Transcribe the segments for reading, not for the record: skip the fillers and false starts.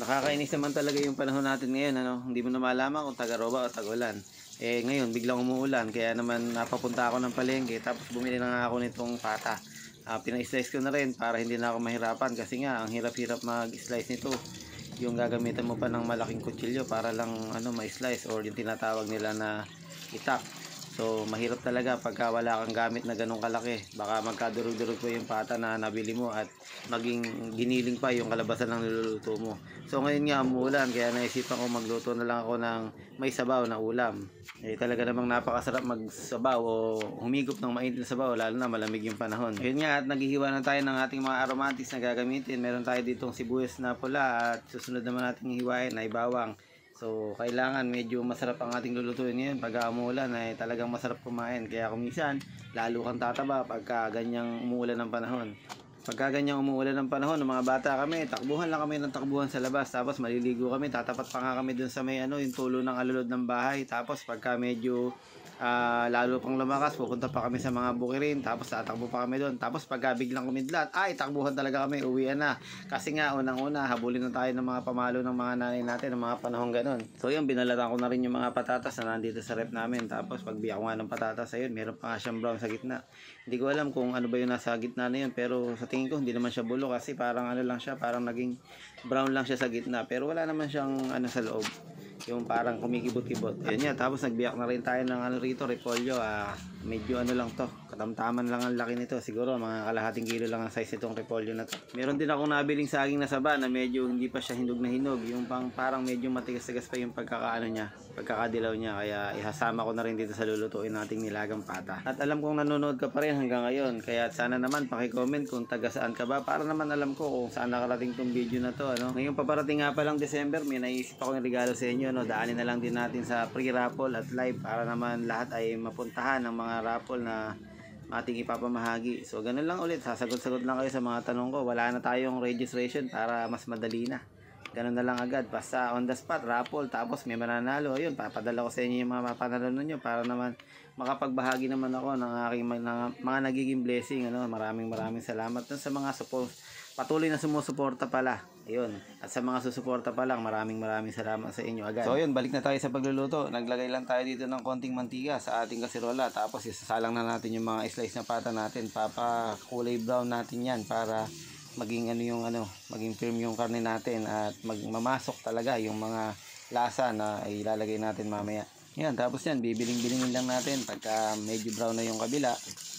Nakakainis naman talaga yung panahon natin ngayon, ano? Hindi mo na malaman kung taga-Roba o tag-ulan. Ngayon, biglang umuulan, kaya naman napapunta ako ng palengke, tapos bumili na nga ako nitong pata. Pina-slice ko na rin para hindi na ako mahirapan kasi nga, ang hirap-hirap mag-slice nito. Yung gagamitan mo pa ng malaking kutsilyo para lang ma-slice or yung tinatawag nila na itak. So, mahirap talaga pagka wala kang gamit na ganun kalaki. Baka magkadurog-durog pa yung pata na nabili mo at maging giniling pa yung kalabasan ng niluluto mo. So, ngayon nga umuulan kaya naisipan ko magluto na lang ako ng may sabaw na ulam. Talaga namang napakasarap magsabaw o humigop ng mainit na sabaw lalo na malamig yung panahon. Ngayon nga at naghihiwa na tayo ng ating mga aromatics na gagamitin. Meron tayo ditong sibuyas na pula at susunod naman nating hiwain ay bawang. So, kailangan medyo masarap ang ating lulutuin ngayon. Pag umuulan ay talagang masarap kumain. Kaya kung minsan, lalo kang tataba pagka ganyang umuulan ng panahon. Pagka ganyang umuulan ng panahon, ng mga bata kami, takbuhan lang kami ng takbuhan sa labas. Tapos maliligo kami, tatapat pa nga kami dun sa may yung tulo ng alulod ng bahay. Tapos pagka medyo lalo pang lumakas, pupunta pa kami sa mga bukirin, tapos tatakbo pa kami doon. Tapos pagka biglang kumidlat, ay takbuhan talaga kami, uwian na. Kasi nga unang-una, habulin na tayo ng mga pamalo ng mga nanay natin ng mga panahon ganun. So yun, binalatan ko na rin yung mga patatas na nandito sa rep namin. Tapos pagbiyak ko nga ng patatas, ayun, meron pa nga siyang brown sa gitna. Hindi ko alam kung ano ba yung nasa gitna na yun, pero sa tingin ko hindi naman siya bulo kasi parang lang siya, parang naging brown lang siya sa gitna. Pero wala naman siyang sa loob, yung parang kumikibot-kibot. Ayun yan, tapos nagbiyak na rin tayo ng rito, repolyo. Medyo lang to, katamtaman lang ang laki nito. Siguro mga kalahating kilo lang ang size nitong repolyo na to. Meron din akong nabiling saging na saba na medyo hindi pa siya hinog na hinog. Yung parang medyo matigas-tigas pa yung pagkakadilaw niya. Kaya ihasama ko na rin dito sa lulutuin nating nilagang pata. At alam kong nanonood ka pa rin hanggang ngayon. Kaya sana naman paki-comment kung taga saan ka ba, para naman alam ko kung saan nakarating tong video na to. Ngayon paparating nga pa lang December, may naisip ako yung regalo sa inyo. Daanin na lang din natin sa pre-raffle at live para naman lahat ay mapuntahan ng mga raffle na ating ipapamahagi. So ganun lang ulit, sasagot-sagot lang kayo sa mga tanong ko. Wala na tayong registration para mas madali na. Ganun na lang agad, basta on the spot raffle, tapos may mananalo. Ayun, papadala ko sa inyo yung mga mapanalo ninyo para naman makapagbahagi naman ako ng aking mga nagiging blessing. Maraming salamat dun sa mga patuloy na sumusuporta pala. Ayun. At sa mga susuporta pa lang, maraming salamat sa inyo agad. So ayun, balik na tayo sa pagluluto. Naglagay lang tayo dito ng konting mantika sa ating kasirola. Tapos isasalang na natin yung mga slice na pata natin. Kulay brown natin yan para maging maging firm yung karne natin at mamasok talaga yung mga lasa na ilalagay natin mamaya. Yan, tapos yan, bibiling-bilingin lang natin pagka medyo brown na yung kabila.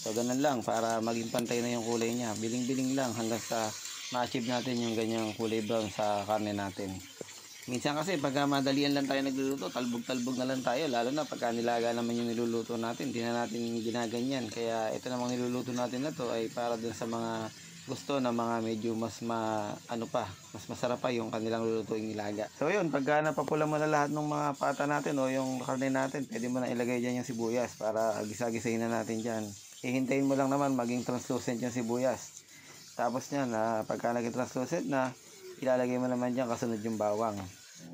So ganun lang para maging pantay na yung kulay niya. Biling-biling lang hanggang sa ma-achieve natin yung ganyang kulay brown sa karne natin. Minsan kasi pagka madalian lang tayo nagluluto, talbog-talbog na lang tayo, lalo na pagka nilaga naman yung niluluto natin, hindi na natin ginaganyan. Kaya ito namang niluluto natin na to ay para dun sa mga gusto na mga medyo mas masarap pa yung kanilang lulutuing nilaga. So yun, pagka napapula mo na lahat ng mga pata natin o yung karne natin, pwede mo na ilagay dyan yung sibuyas para gisa-gisahin na natin dyan. Hihintayin mo lang naman maging translucent yung sibuyas. Tapos yan, pagka naging translucent na, ilalagay mo naman dyan kasunod yung bawang.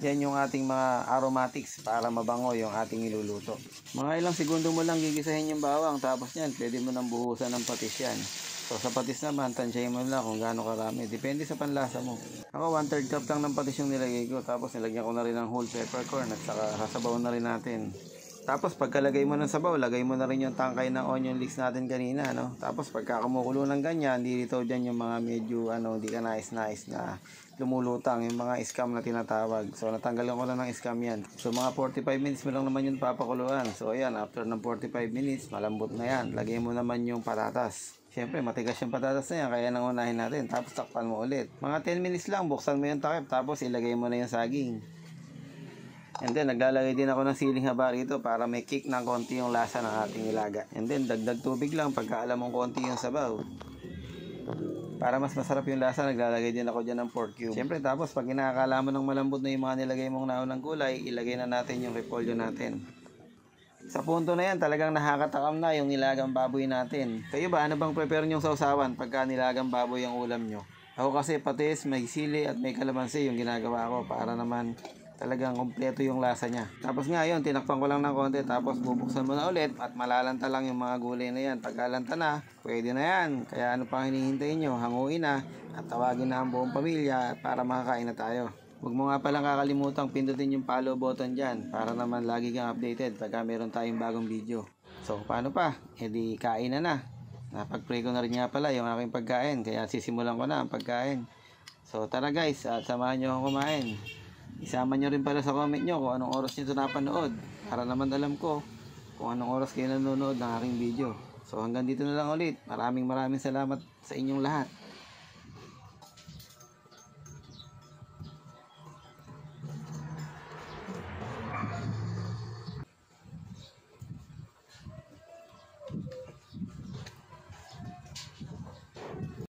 Yan yung ating mga aromatics para mabango yung ating niluluto. Mga ilang segundo mo lang gigisahin yung bawang, tapos yan, pwede mo nang buhusan ng patis yan. So sa patis naman, tansyahin mo lang kung gaano karami. Depende sa panlasa mo. Ako 1/3 cup lang ng patis yung nilagay ko. Tapos nilagyan ko na rin ng whole peppercorn at saka sasabaw na rin natin. Tapos pagkalagay mo ng sabaw, lagay mo na rin yung tangkay ng onion leeks natin kanina, Tapos pagka kumukulo ng ganyan, dilitaw dyan yung mga medyo hindi ka nais na lumulutang, yung mga scam na tinatawag. So natanggalan ko na ng scam yan. So mga 45 minutes mo lang naman yung papakuluan. So ayan, after ng 45 minutes, malambot na yan. Lagay mo naman yung patatas. Siyempre, matigas yung patatas na yan, kaya nangunahin natin. Tapos takpan mo ulit. Mga 10 minutes lang, buksan mo yung takip, tapos ilagay mo na yung saging. And then, naglalagay din ako ng siling haba rito para may kick ng konti yung lasa ng ating nilaga. And then, dagdag tubig lang pagka alam mong konti yung sabaw. Para mas masarap yung lasa, naglalagay din ako dyan ng pork cube. Siyempre, tapos pag kinakala mo ng malambot na yung mga nilagay mong naunang gulay, ilagay na natin yung repolyo natin. Sa punto na yan, talagang nakakatakam na yung nilagang baboy natin. Kayo ba, ano bang prepare nyong sausawan pagka nilagang baboy ang ulam nyo? Ako kasi patis, may sili at may kalamansi yung ginagawa ko para naman talagang kompleto yung lasa niya. Tapos nga yun, tinakpan ko lang ng konti, tapos bubuksan mo na ulit at malalanta lang yung mga gulay na yan. Pagkalanta na, pwede na yan. Kaya ano pang hinihintay nyo, hanguin na at tawagin na ang buong pamilya para makakain na tayo. Huwag mo nga palang kakalimutang pindutin yung follow button dyan para naman lagi kang updated pagka meron tayong bagong video. So, paano pa? E di kain na. Napag-pray ko na rin nga pala yung aking pagkain, kaya sisimulan ko na ang pagkain. So, tara guys, at samahan nyo akong kumain. Isama nyo rin pala sa comment nyo kung anong oras nyo ito napanood para naman alam ko kung anong oras kayo nanonood ng aking video. So hanggang dito na lang ulit. Maraming salamat sa inyong lahat.